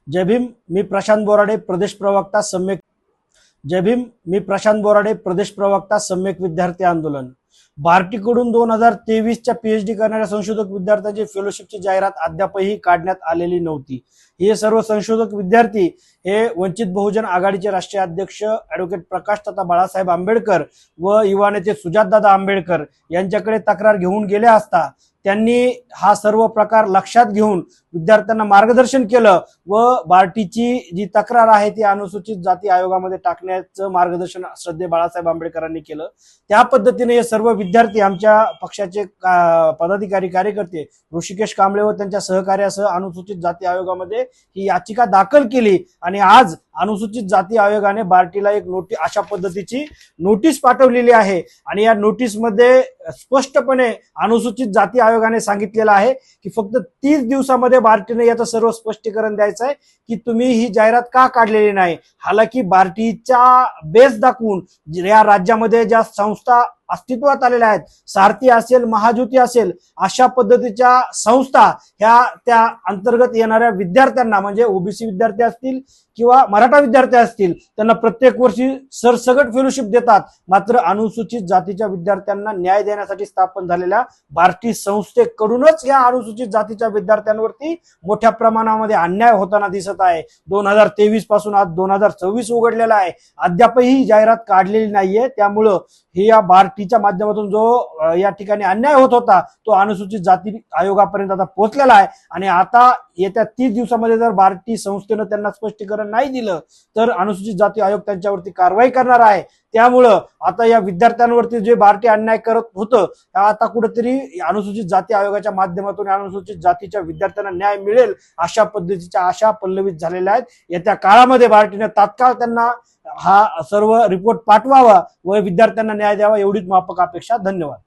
जय भीम. मी प्रशांत बोराडे, प्रदेश प्रवक्ता सम्यक. जय भीम. मी प्रशांत बोराडे, प्रदेश प्रवक्ता सम्यक विद्यार्थी आंदोलन. बार्टीकडून 2023च्या पीएचडी करणाऱ्या संशोधक विद्यार्थ्यांची फेलोशिपची जाहिरात अद्यापही काढण्यात आलेली नव्हती. हे सर्व संशोधक विद्यार्थी हे वंचित बहुजन आघाडीचे राष्ट्रीय अध्यक्ष ॲडव्होकेट प्रकाश तथा बाळासाहेब आंबेडकर व युवा नेते सुजातदादा आंबेडकर यांच्याकडे तक्रार घेऊन गेले असता त्यांनी हा सर्व प्रकार लक्षात घेऊन विद्यार्थ्यांना मार्गदर्शन केलं व बार्टीची जी तक्रार आहे ती अनुसूचित जाती आयोगामध्ये टाकण्याचं मार्गदर्शन श्रद्धेय बाळासाहेब आंबेडकरांनी केलं. त्या पद्धतीने हे सर्व विद्यार्थी आमच्या पक्षाचे पदाधिकारी कार्यकर्ते ऋषिकेश कांबळे व त्यांच्या सहकार्यासह अनुसूचित जाती आयोगामध्ये ही याचिका दाखल केली आणि आज अनुसूचित जाती आयोगाने बार्टीला एक अशा पद्धतीची नोटीस पाठवलेली आहे आणि या नोटीसमध्ये स्पष्टपणे अनुसूचित जाती आयोगाने सांगितलेलं आहे की फक्त 30 दिवसामध्ये बार्टीने याचं सर्व स्पष्टीकरण द्यायचं आहे की तुम्ही ही जाहिरात का काढलेली नाही. हालाकी बार्टीच्या बेस दाखवून या राज्यामध्ये ज्या संस्था अस्तित्वात आलेल्या आहेत, सारथी असेल, महाज्योती असेल, अशा पद्धतीच्या संस्था ह्या त्या अंतर्गत येणाऱ्या विद्यार्थ्यांना म्हणजे ओबीसी विद्यार्थी असतील किंवा मराठा विद्यार्थी असतील त्यांना प्रत्येक वर्षी सरसकट फेलोशिप देतात. मात्र अनुसूचित जातीच्या विद्यार्थ्यांना न्याय देण्यासाठी स्थापन झालेल्या बार्टी संस्थेकडूनच या अनुसूचित जातीच्या विद्यार्थ्यांवरती मोठ्या प्रमाणामध्ये अन्याय होताना दिसत आहे. 2023 पासून आज 2024 उघडलेला आहे, अद्यापही जाहिरात काढलेली नाहीये. त्यामुळं हे या बार्टीच्या माध्यमातून जो या ठिकाणी अन्याय होत होता तो अनुसूचित जाती आयोगापर्यंत आता पोहोचलेला आहे आणि आता येत्या 30 दिवसामध्ये जर बार्टी संस्थेनं त्यांना स्पष्टीकरण नाही दिलं तर अनुसूचित जाती आयोग त्यांच्यावरती कारवाई करणार आहे. त्यामुळं आता या विद्यार्थ्यांवरती जे बार्टी अन्याय करत होतं आता कुठेतरी अनुसूचित जाती आयोगाच्या माध्यमातून अनुसूचित जातीच्या विद्यार्थ्यांना न्याय मिळेल अशा पद्धतीच्या आशा पल्लवित झालेल्या आहेत. येत्या काळामध्ये बार्टीने तात्काळ त्यांना हा सर्व रिपोर्ट पाठवावा व विद्यार्थ्यांना न्याय द्यावा एवढीच माफक अपेक्षा. धन्यवाद.